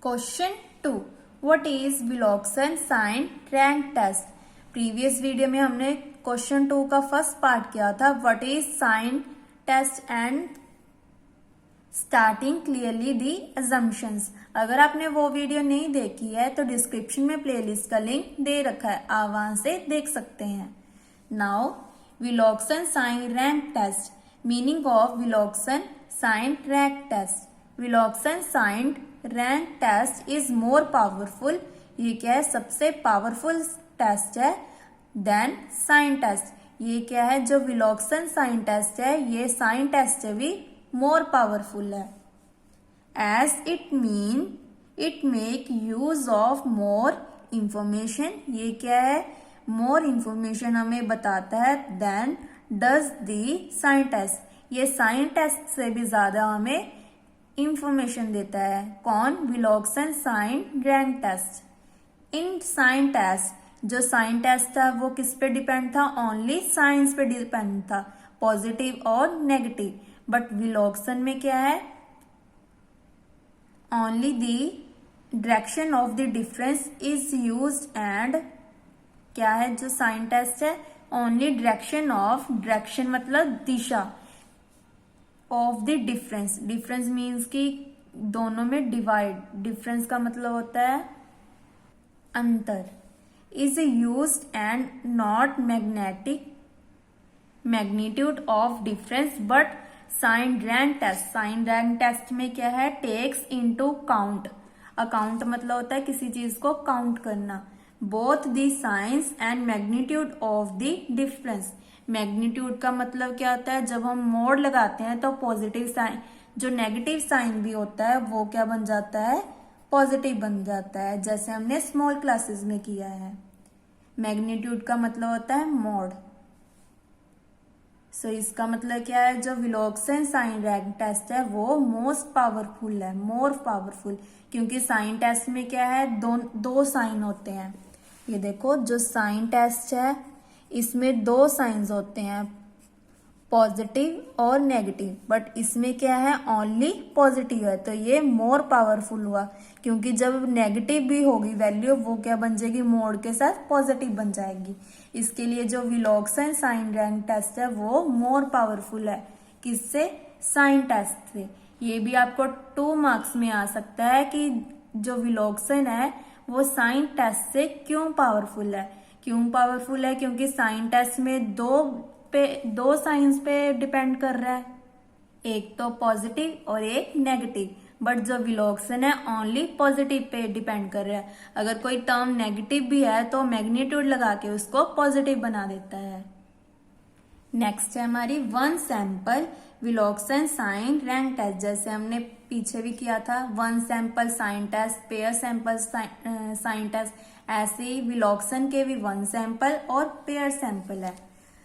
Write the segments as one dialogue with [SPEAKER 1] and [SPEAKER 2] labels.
[SPEAKER 1] Question 2, what is Wilcoxon sign rank test. Previous video में हमने question 2 का first part किया था, what is sign test and starting clearly the assumptions. अगर आपने वो वीडियो नहीं देखी है तो डिस्क्रिप्शन में प्लेलिस्ट का लिंक दे रखा है, आप वहां से देख सकते हैं। Now Wilcoxon sign rank test, meaning of Wilcoxon sign rank test. Wilcoxon sign rank test is more powerful, ये क्या है, सबसे पावरफुल टेस्ट है देन साइन टेस्ट। ये क्या है, जो विलोक्सन साइन टेस्ट है ये साइन टेस्ट से भी मोर पावरफुल है, as it make use of more information. ये क्या है, मोर इंफॉर्मेशन हमें बताता है then does the sign test. ये साइन टेस्ट से भी ज्यादा हमें इंफॉर्मेशन देता है। कौन, Wilcoxon sign rank test. In sign test, जो साइन टेस्ट था वो किस पे डिपेंड था, ओनली साइंस पे डिपेंड था, पॉजिटिव और नेगेटिव। बट विलोक्सन में क्या है, only the direction of the difference is used and क्या है, जो साइन टेस्ट है ओनली डायरेक्शन ऑफ, डायरेक्शन मतलब दिशा, of the difference. Difference means कि दोनों में डिवाइड, डिफरेंस का मतलब होता है अंतर। Is used and not magnetic magnitude of difference but sign rank test. Sign rank test में क्या है, टेक्स इनटू काउंट। अकाउंट मतलब होता है किसी चीज को काउंट करना। Both the science and magnitude of the difference. Magnitude का मतलब क्या होता है, जब हम मोड लगाते हैं तो पॉजिटिव साइन, जो नेगेटिव साइन भी होता है वो क्या बन जाता है, पॉजिटिव बन जाता है, जैसे हमने स्मॉल क्लासेस में किया है। मैग्नीट्यूड का मतलब होता है मोड। सो इसका मतलब क्या है, जो विलोक्सन साइन रैंक टेस्ट है वो मोस्ट पावरफुल है, मोर पावरफुल, क्योंकि साइन टेस्ट में क्या है, दो साइन होते हैं। ये देखो, जो साइन टेस्ट है इसमें दो साइंस होते हैं, पॉजिटिव और नेगेटिव, बट इसमें क्या है, ओनली पॉजिटिव है, तो ये मोर पावरफुल हुआ, क्योंकि जब नेगेटिव भी होगी वैल्यू वो क्या बन जाएगी, मोड के साथ पॉजिटिव बन जाएगी। इसके लिए जो विलोक्सन साइन रैंक टेस्ट है वो मोर पावरफुल है, किससे, साइन टेस्ट से। ये भी आपको 2 मार्क्स में आ सकता है कि जो विलोक्सन है वो साइन टेस्ट से क्यों पावरफुल है। क्यों पावरफुल है, क्योंकि साइन टेस्ट में दो साइंस पे डिपेंड कर रहा है, एक तो पॉजिटिव और एक नेगेटिव, बट जो विलोक्सन है ओनली पॉजिटिव पे डिपेंड कर रहा है। अगर कोई टर्म नेगेटिव भी है तो मैग्नीट्यूड लगा के उसको पॉजिटिव बना देता है। नेक्स्ट है हमारी one sample Wilcoxon sign rank test. जैसे हमने पीछे भी किया था, one sample sign test, pair sample sign test, ऐसे ही विलोक्सन के भी वन सैंपल और पेयर सैंपल है।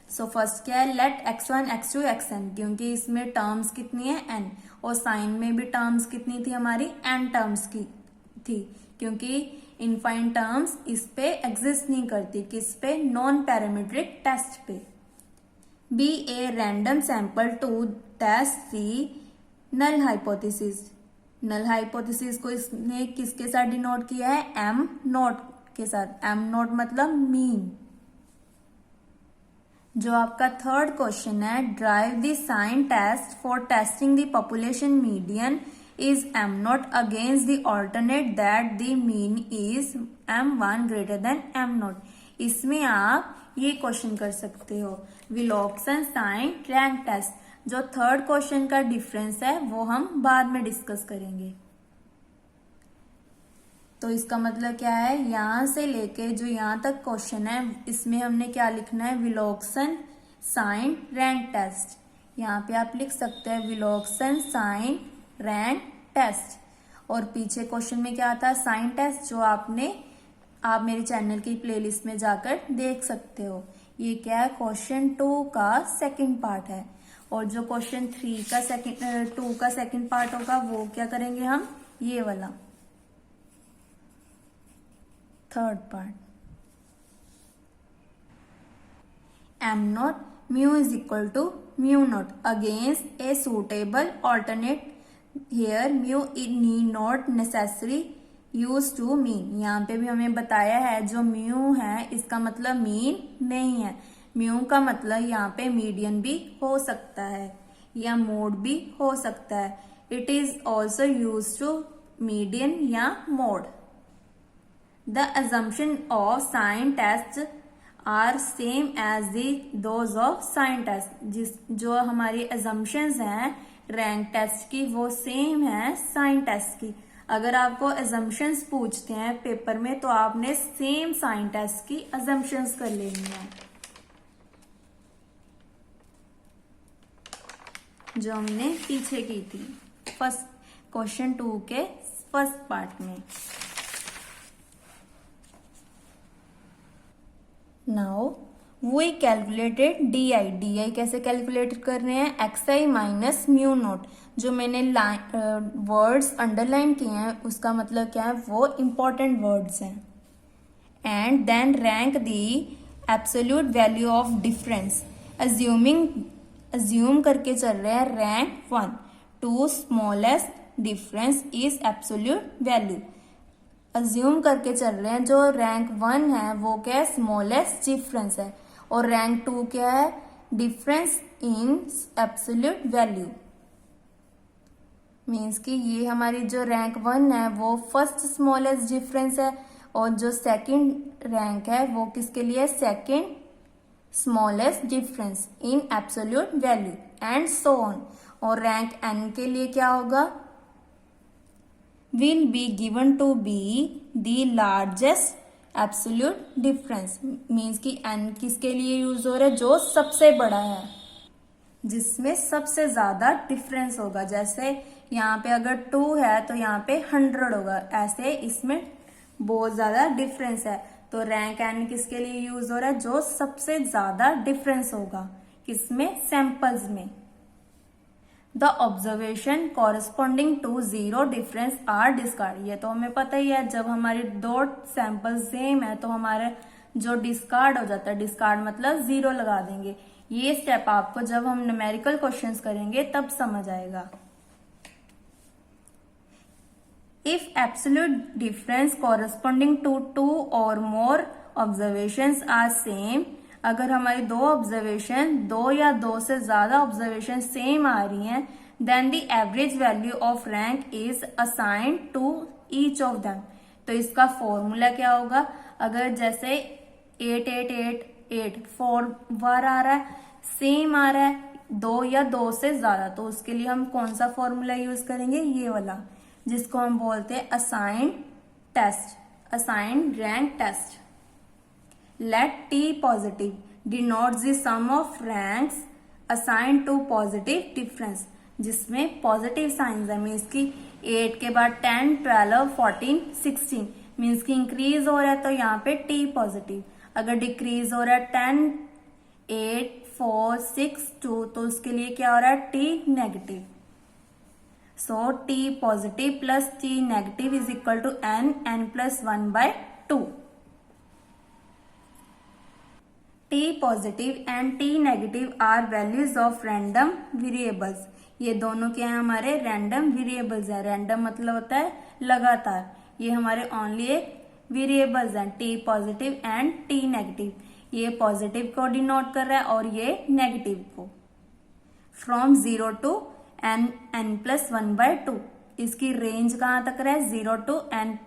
[SPEAKER 1] सो फर्स्ट क्या है, लेट x1 x2 xn, क्योंकि इसमें टर्म्स कितनी है, n, और साइन में भी टर्म्स कितनी थी हमारी, n टर्म्स की थी, क्योंकि इनफाइन टर्म्स इस पे एग्जिस्ट नहीं करती, किस पे, नॉन पैरामीट्रिक टेस्ट पे। Be a random sample to test the null hypothesis. Null hypothesis को इसने किसके साथ डिनोट किया है, m नॉट के साथ। m नॉट मतलब मीन। जो आपका थर्ड क्वेश्चन है, drive the sign test for testing the population median is m not against the alternate that the mean is m1 greater than m not. इसमें आप ये question कर सकते हो, विलोक्सन साइन रैंक टेस्ट। जो third question का difference है वो हम बाद में डिस्कस करेंगे। तो इसका मतलब क्या है, यहां से लेके जो यहां तक क्वेश्चन है इसमें हमने क्या लिखना है, विलोक्सन साइन रैंक टेस्ट। यहाँ पे आप लिख सकते हैं विलोक्सन साइन रैंक टेस्ट, और पीछे क्वेश्चन में क्या आता है, साइन टेस्ट, जो आप मेरे चैनल की प्लेलिस्ट में जाकर देख सकते हो। ये क्या है, क्वेश्चन 2 का सेकंड पार्ट है, और जो क्वेश्चन 2 का सेकंड पार्ट होगा वो क्या करेंगे हम, ये वाला third part. m not mu is equal to mu not against a suitable alternate. Here mu need not necessary use to mean, यहाँ पे भी हमें बताया है जो म्यू है इसका मतलब मीन नहीं है। म्यू का मतलब यहाँ पे मीडियन भी हो सकता है या मोड भी हो सकता है। It is also use to median या mode. The assumption of sign tests are same as those of sign test। जो हमारी assumptions हैं रैंक टेस्ट की वो सेम है साइन टेस्ट की। अगर आपको assumptions पूछते हैं पेपर में तो आपने सेम साइन टेस्ट की assumptions कर लेनी है जो हमने पीछे की थी फर्स्ट क्वेश्चन 2 के फर्स्ट पार्ट में। Now we calculated D I कैसे कैलकुलेट कर रहे हैं, x i minus mu naught. जो मैंने वर्ड्स अंडरलाइन किए हैं उसका मतलब क्या है, वो इंपॉर्टेंट वर्ड्स हैं। And then rank the absolute value of difference, assume करके चल रहे हैं rank 1 to smallest difference is absolute value. Assume करके चल रहे हैं जो रैंक 1 है वो क्या है, स्मॉलेस्ट डिफरेंस है, और रैंक 2 क्या है, difference in absolute value. Means कि ये हमारी जो रैंक 1 है वो फर्स्ट स्मॉलेस्ट डिफरेंस है, और जो सेकंड रैंक है वो किसके लिए, second smallest difference in absolute value and so on. और रैंक एन के लिए क्या होगा, will be given to be the largest absolute difference. Means कि एन किसके लिए यूज हो रहा है, जो सबसे बड़ा है, जिसमें सबसे ज्यादा डिफरेंस होगा। जैसे यहाँ पे अगर 2 है तो यहाँ पे 100 होगा, ऐसे इसमें बहुत ज्यादा डिफरेंस है। तो रैंक एन किसके लिए यूज हो रहा है, जो सबसे ज्यादा डिफरेंस होगा, किसमें, सैंपल्स में। The observation corresponding to 0 difference are discard. ये तो हमें पता ही है, जब हमारे 2 सैंपल सेम है तो हमारे जो डिस्कार्ड हो जाता है, डिस्कार्ड मतलब 0 लगा देंगे। ये स्टेप आपको जब हम न्यूमेरिकल क्वेश्चंस करेंगे तब समझ आएगा। If absolute difference corresponding to 2 और मोर ऑब्जर्वेशंस आर सेम, अगर हमारी 2 ऑब्जर्वेशन, 2 या 2 से ज्यादा ऑब्जर्वेशन सेम आ रही हैं, then the average value of rank is assigned to each of them. तो इसका फॉर्मूला क्या होगा, अगर जैसे 8 8 8 8 4 बार आ रहा है, सेम आ रहा है, 2 या 2 से ज्यादा, तो उसके लिए हम कौन सा फॉर्मूला यूज करेंगे, ये वाला, जिसको हम बोलते हैं assigned test, assigned rank test. Let T positive denotes the sum of ranks assigned to positive difference, जिसमें पॉजिटिव साइंस है। मीन्स की 8 के बाद 10, 12, 14, 16 मीन्स की इंक्रीज हो रहा है तो यहाँ पे T पॉजिटिव। अगर डिक्रीज हो रहा है 10, 8, 4, 6, 2 तो उसके लिए क्या हो रहा है, T negative. So T positive plus T negative is equal to n plus 1/2। T positive and T negative are values of random variables. ये दोनों क्या है, हमारे रैंडम वेरिएबल्स है। रैंडम मतलब होता है लगातार, ये हमारे ओनली एक वेरिएबल्स हैं, T positive and T negative. ये पॉजिटिव को डिनोट कर रहा है और ये नेगेटिव को। From 0 to n plus 1/2। इसकी रेंज कहाँ तक रहा है, 0 टू n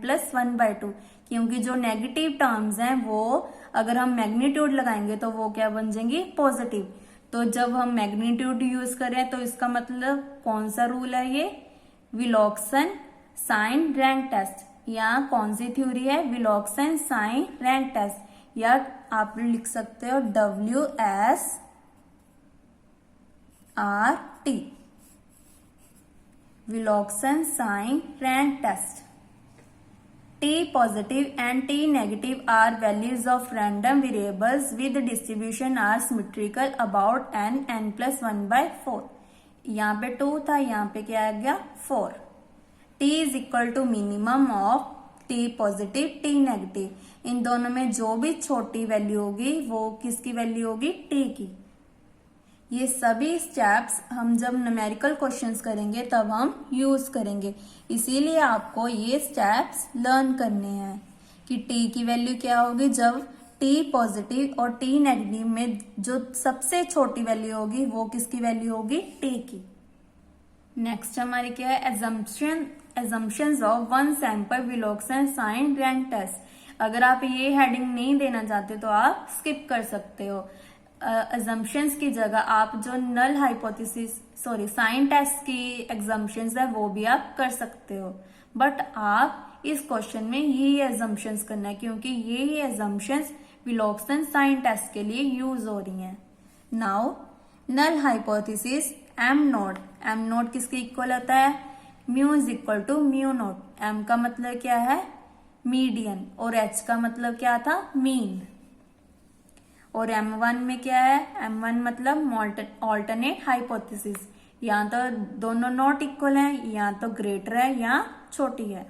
[SPEAKER 1] प्लस 1/2, क्योंकि जो नेगेटिव टर्म्स हैं वो अगर हम मैग्नीट्यूड लगाएंगे तो वो क्या बन जाएंगी, पॉजिटिव। तो जब हम मैग्नीट्यूड यूज करें तो इसका मतलब कौन सा रूल है, ये विलोक्सन साइन रैंक टेस्ट, या कौन सी थ्योरी है, विलोक्सन साइन रैंक टेस्ट, या आप लिख सकते हो WSRT, Wilcoxon sign rank test. T positive and T negative are values of random variables with distribution are symmetrical about n plus 1/4। यहाँ पे 2 था, यहाँ पे क्या आ गया 4। T is equal to minimum of T positive T negative। इन दोनों में जो भी छोटी वैल्यू होगी वो किसकी वैल्यू होगी, T की। ये सभी स्टेप्स हम जब न्यूमेरिकल क्वेश्चंस करेंगे तब हम यूज करेंगे, इसीलिए आपको ये स्टेप्स लर्न करने हैं कि t की वैल्यू क्या होगी जब t पॉजिटिव और t नेगेटिव में जो सबसे छोटी वैल्यू होगी वो किसकी वैल्यू होगी, t की। नेक्स्ट हमारी क्या है, assumptions of one sample Wilcoxon sign rank test. अगर आप ये हेडिंग नहीं देना चाहते तो आप स्किप कर सकते हो। एजम्पशंस की जगह आप जो नल हाइपोथेसिस साइन टेस्ट की एग्जाम्पशंस है वो भी आप कर सकते हो, बट आप इस क्वेश्चन में यही एजम्पशंस करना है क्योंकि यही एजम्पशंस विलोक्सन साइन टेस्ट के लिए यूज हो रही हैं। Now null hypothesis M naught किसके इक्वल होता है, mu is equal to mu naught. M का मतलब क्या है, मीडियन, और एच का मतलब क्या था, मीन। और M1 में क्या है, M1 मतलब ऑल्टरनेट हाइपोथेसिस, या तो दोनों नॉट इक्वल है, या तो ग्रेटर है या छोटी है।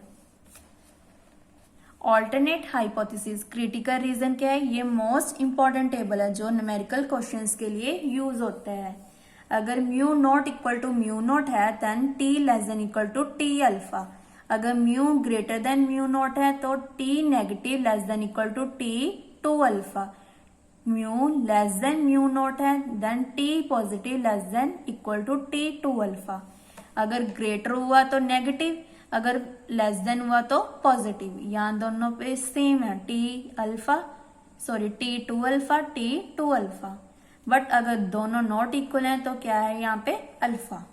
[SPEAKER 1] ऑल्टरनेट हाइपोथेसिस क्रिटिकल रीजन क्या है, ये मोस्ट इंपॉर्टेंट टेबल है जो न्यूमेरिकल क्वेश्चंस के लिए यूज होता है। अगर mu naught equal to mu naught है then t less than equal to t alpha. अगर mu greater than mu naught है तो t negative less than equal to t 2 alpha. Mu less than mu naught है then t positive less than equal to t 2 alpha. अगर greater हुआ तो negative, अगर less than हुआ तो positive. यहाँ दोनों पे सेम है, t t 2 alpha t 2 alpha. But अगर दोनों नॉट इक्वल हैं तो क्या है यहाँ पे, alpha.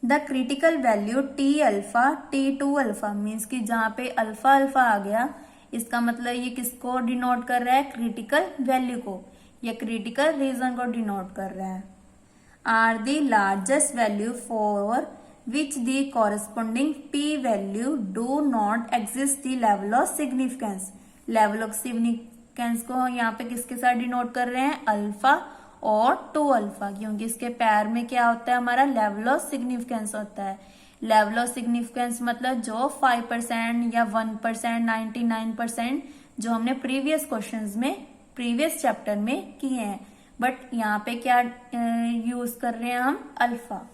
[SPEAKER 1] The critical value t alpha t 2 alpha means कि जहां पे अल्फा अल्फा आ गया इसका मतलब ये किसको डिनोट कर रहा है, क्रिटिकल वैल्यू को, या क्रिटिकल रीजन को डिनोट कर रहा है। R the largest value for which the corresponding p value do not exist the level of significance. Level of significance को यहाँ पे किसके साथ डिनोट कर रहे हैं, अल्फा और 2 अल्फा, क्योंकि इसके पैर में क्या होता है, हमारा लेवल ऑफ सिग्निफिकेंस होता है। लेवल ऑफ सिग्निफिकेंस मतलब जो 5% या 1%, 99% जो हमने प्रीवियस क्वेश्चंस में प्रीवियस चैप्टर में किए हैं, बट यहाँ पे क्या यूज कर रहे हैं हम, alpha.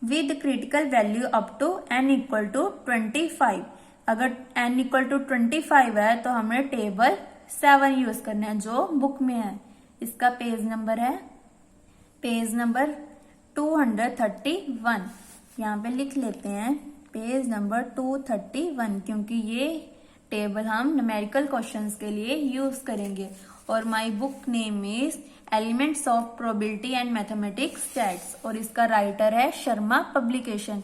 [SPEAKER 1] With critical value up to n equal to 25। अगर n इक्वल टू 25 है तो हमें टेबल 7 यूज करना है जो बुक में है। इसका पेज नंबर है पेज नंबर 231। यहाँ पे लिख लेते हैं पेज नंबर 231 क्योंकि ये टेबल हम न्यूमेरिकल क्वेश्चंस के लिए यूज करेंगे। और my book name is elements of probability and mathematics stats, और इसका राइटर है शर्मा पब्लिकेशन।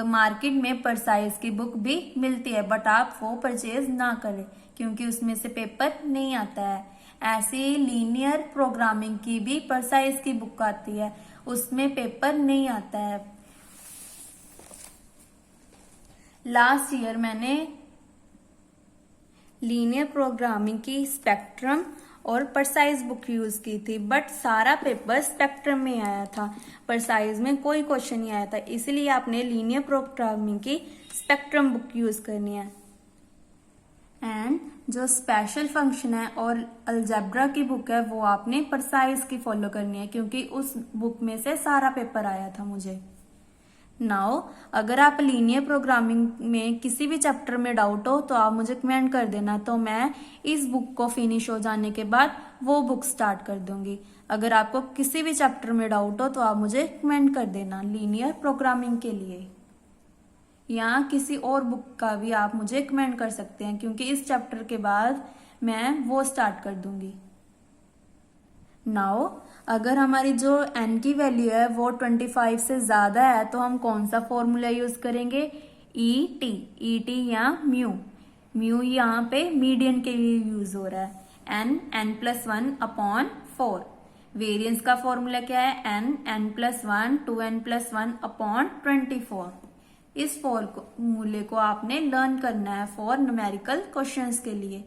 [SPEAKER 1] मार्केट में परसाइज की बुक भी मिलती है बट आप वो परचेज ना करें क्योंकि उसमें से पेपर नहीं आता है। ऐसे लीनियर प्रोग्रामिंग की भी परसाइज की बुक आती है, उसमें पेपर नहीं आता है। लास्ट ईयर मैंने लीनियर प्रोग्रामिंग की स्पेक्ट्रम और परसाइज बुक यूज की थी, बट सारा पेपर स्पेक्ट्रम में आया था, परसाइज में कोई क्वेश्चन नहीं आया था। इसलिए आपने लीनियर प्रोग्रामिंग की स्पेक्ट्रम बुक यूज करनी है। एंड जो स्पेशल फंक्शन है और अलजेब्रा की बुक है वो आपने परसाइज की फॉलो करनी है क्योंकि उस बुक में से सारा पेपर आया था मुझे। नाउ अगर आप लीनियर प्रोग्रामिंग में किसी भी चैप्टर में डाउट हो तो आप मुझे कमेंट कर देना, तो मैं इस बुक को फिनिश हो जाने के बाद वो बुक स्टार्ट कर दूंगी। अगर आपको किसी भी चैप्टर में डाउट हो तो आप मुझे कमेंट कर देना लीनियर प्रोग्रामिंग के लिए, या किसी और बुक का भी आप मुझे कमेंट कर सकते हैं क्योंकि इस चैप्टर के बाद मैं वो स्टार्ट कर दूंगी। नाउ अगर हमारी जो n की वैल्यू है वो 25 से ज्यादा है तो हम कौन सा फॉर्मूला यूज करेंगे, ET या म्यू यहाँ पे मीडियन के लिए यूज हो रहा है। n+1/4। वेरिएंस का फॉर्मूला क्या है, n+1 2n+1/24। इस फॉर्मूले को आपने लर्न करना है फॉर न्यूमेरिकल क्वेश्चंस के लिए।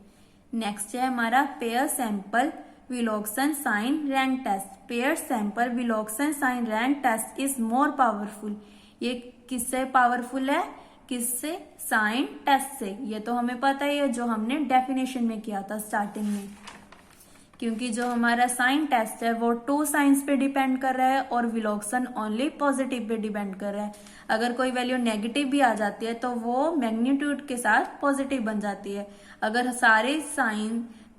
[SPEAKER 1] नेक्स्ट है हमारा pair sample Wilcoxon sign rank test. Pair sample Wilcoxon sign rank test is more powerful. ये किससे पावरफुल है, किससे? साइन टेस्ट से। ये तो हमें पता ही है, जो हमने डेफिनेशन में किया था स्टार्टिंग में, क्योंकि जो हमारा साइन टेस्ट है वो 2 साइंस पे डिपेंड कर रहा है और विलोक्सन ओनली पॉजिटिव पे डिपेंड कर रहा है। अगर कोई वैल्यू नेगेटिव भी आ जाती है तो वो मैग्नीट्यूड के साथ पॉजिटिव बन जाती है। अगर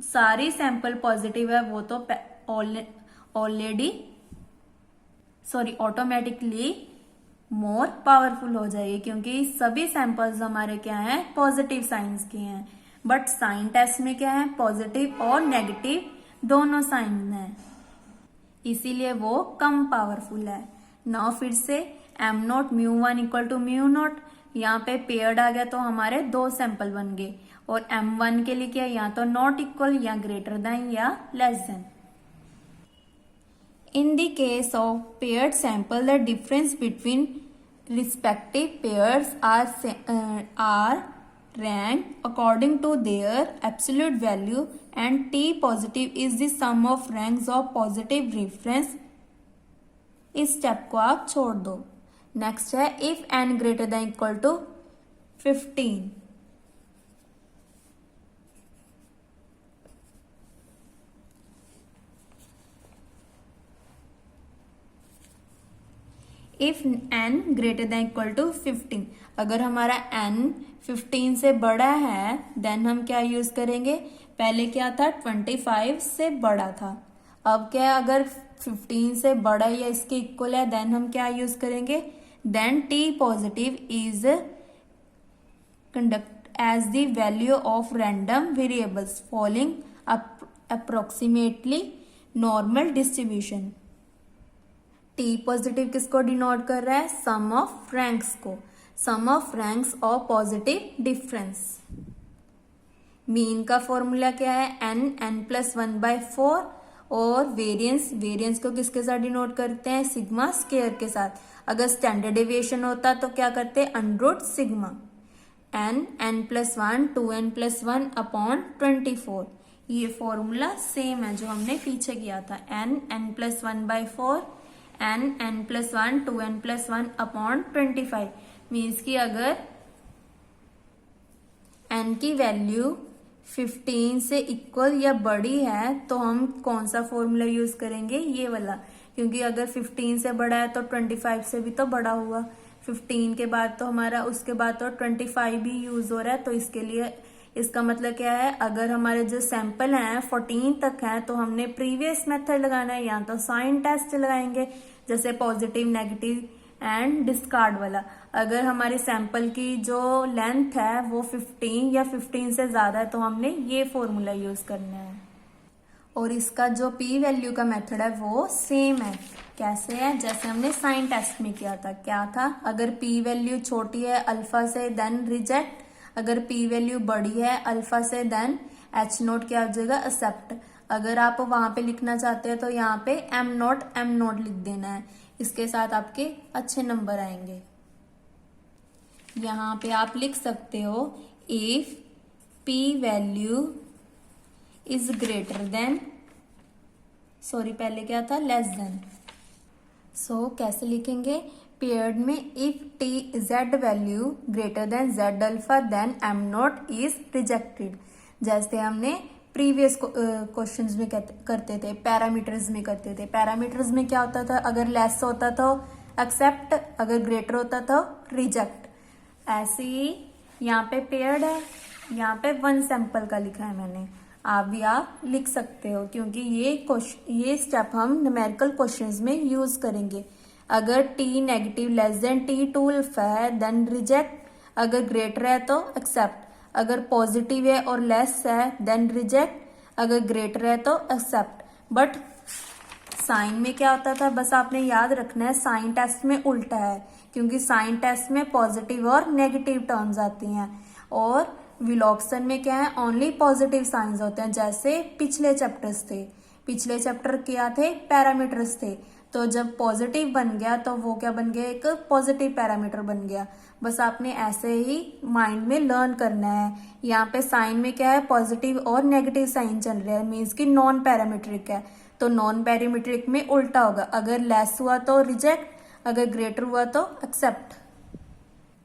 [SPEAKER 1] सारी सैंपल पॉजिटिव है वो तो ऑटोमेटिकली मोर पावरफुल हो जाएगी, क्योंकि सभी सैंपल्स हमारे क्या हैं? पॉजिटिव साइंस के हैं। बट साइन टेस्ट में क्या है? पॉजिटिव और नेगेटिव दोनों साइन हैं, इसीलिए वो कम पावरफुल है। नाउ फिर से m0 μ1 इक्वल टू μ0, यहाँ पे पेयर्ड आ गया तो हमारे 2 सैंपल बन गए। और m1 के लिए क्या? या तो नॉट इक्वल या ग्रेटर देन या less than. In the case of paired sample, the difference between respective pairs are ranked according to their absolute value, and T positive is the sum of ranks of positive reference। इस step को आप छोड़ दो। Next है if n greater than equal to 15। If n greater than equal to 15, अगर हमारा n 15 से बड़ा है देन हम क्या यूज करेंगे? पहले क्या था? 25 से बड़ा था। अब क्या है? अगर 15 से बड़ा या इसके इक्वल है देन हम क्या यूज करेंगे? Then t positive is conduct as the value of random variables following approximately normal distribution. T positive किसको डिनोट कर रहा है? सम ऑफ रैंक्स को, sum of ranks of positive difference. Mean का फॉर्मूला क्या है? n+1/4। और वेरिएंस को किसके साथ डिनोट करते हैं? सिग्मा स्क्वायर के साथ। अगर स्टैंडर्ड डेविएशन होता तो क्या करते? √ सिग्मा। n+1 2n+1 upon 24। ये फॉर्मूला सेम है जो हमने पीछे किया था। n+1/4 n+1 2n+1 upon 25 means कि अगर n की वैल्यू 15 से इक्वल या बड़ी है तो हम कौन सा फॉर्मूला यूज करेंगे? ये वाला, क्योंकि अगर 15 से बड़ा है तो 25 से भी तो बड़ा हुआ। 15 के बाद तो हमारा उसके बाद तो 25 भी यूज हो रहा है, तो इसके लिए इसका मतलब क्या है? अगर हमारे जो सैंपल हैं 14 तक हैं तो हमने प्रीवियस मेथड लगाना है, या तो साइन टेस्ट लगाएंगे जैसे पॉजिटिव, नेगेटिव एंड डिस्कार्ड वाला। अगर हमारे सैंपल की जो लेंथ है वो 15 या 15 से ज्यादा है तो हमने ये फॉर्मूला यूज करना है। और इसका जो पी वैल्यू का मेथड है वो सेम है। कैसे है? जैसे हमने साइन टेस्ट में किया था। क्या था? अगर पी वैल्यू छोटी है अल्फा से देन रिजेक्ट, अगर पी वैल्यू बड़ी है अल्फा से देन H0 क्या हो जाएगा? एक्सेप्ट। अगर आप वहां पे लिखना चाहते हैं तो यहाँ पे m0 लिख देना है, इसके साथ आपके अच्छे नंबर आएंगे। यहाँ पे आप लिख सकते हो if p value is greater than, पहले क्या था? Less than. कैसे लिखेंगे? पेयर्ड में if t z value greater than z alpha then m0 is rejected. जैसे हमने प्रीवियस क्वेश्चंस में करते थे, पैरामीटर्स में करते थे। पैरामीटर्स में क्या होता था? अगर लेस होता तो एक्सेप्ट, अगर ग्रेटर होता तो रिजेक्ट। ऐसे ही यहाँ पे पेयर्ड है, यहाँ पे 1 सैंपल का लिखा है मैंने, आप भी आप लिख सकते हो, क्योंकि ये स्टेप हम न्यूमेरिकल क्वेश्चंस में यूज करेंगे। अगर t negative less then t2 alpha है देन रिजेक्ट, अगर ग्रेटर है तो एक्सेप्ट, अगर पॉजिटिव है और लेस है देन रिजेक्ट, अगर ग्रेटर है तो एक्सेप्ट। बट साइन में क्या होता था? बस आपने याद रखना है, साइन टेस्ट में उल्टा है, क्योंकि साइन टेस्ट में पॉजिटिव और नेगेटिव टर्म्स आती हैं और विलोक्सन में क्या है? ओनली पॉजिटिव साइंस होते हैं। जैसे पिछले चैप्टर्स थे, पिछले चैप्टर क्या थे? पैरामीटर्स थे। तो जब पॉजिटिव बन गया तो वो क्या बन गया? एक पॉजिटिव पैरामीटर बन गया। बस आपने ऐसे ही माइंड में लर्न करना है। यहाँ पे साइन में क्या है? पॉजिटिव और नेगेटिव साइन चल रहा है, मीन्स कि नॉन पैरामीट्रिक है। तो नॉन पैरामीट्रिक में उल्टा होगा, अगर लेस हुआ तो रिजेक्ट, अगर ग्रेटर हुआ तो एक्सेप्ट।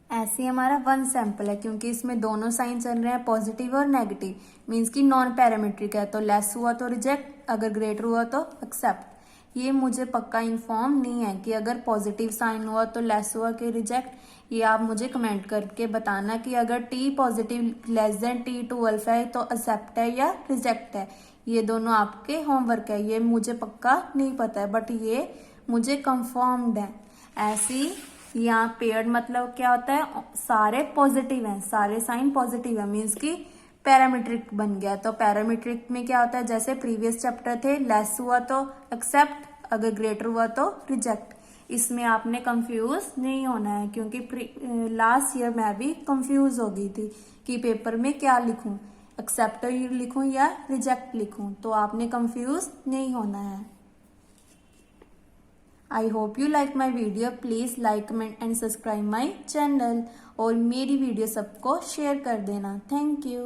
[SPEAKER 1] ऐसे ही हमारा वन सैंपल है, क्योंकि इसमें दोनों साइन चल रहे हैं पॉजिटिव और नेगेटिव, मीन्स कि नॉन पैरामीट्रिक है, तो लेस हुआ तो रिजेक्ट, अगर ग्रेटर हुआ तो एक्सेप्ट। ये मुझे पक्का इन्फॉर्म नहीं है कि अगर पॉजिटिव साइन हुआ तो लेस हुआ कि रिजेक्ट। ये आप मुझे कमेंट करके बताना कि अगर T positive less then T12 है तो एक्सेप्ट है या रिजेक्ट है। ये दोनों आपके होमवर्क है, ये मुझे पक्का नहीं पता है, बट ये मुझे कंफर्म्ड है। ऐसी यहाँ पेयर्ड मतलब क्या होता है, सारे पॉजिटिव हैं, सारे साइन पॉजिटिव है, मीन्स कि पैरामीट्रिक बन गया। तो पैरामीट्रिक में क्या होता है, जैसे प्रीवियस चैप्टर थे, लेस हुआ तो एक्सेप्ट, अगर ग्रेटर हुआ तो रिजेक्ट। इसमें आपने कंफ्यूज नहीं होना है, क्योंकि लास्ट ईयर मैं भी कंफ्यूज हो गई थी कि पेपर में क्या लिखूं, एक्सेप्ट लिखूं या रिजेक्ट लिखूं, तो आपने कंफ्यूज नहीं होना है। I hope you like my video. Please like, comment and subscribe my channel, और मेरी वीडियो सबको शेयर कर देना। Thank you.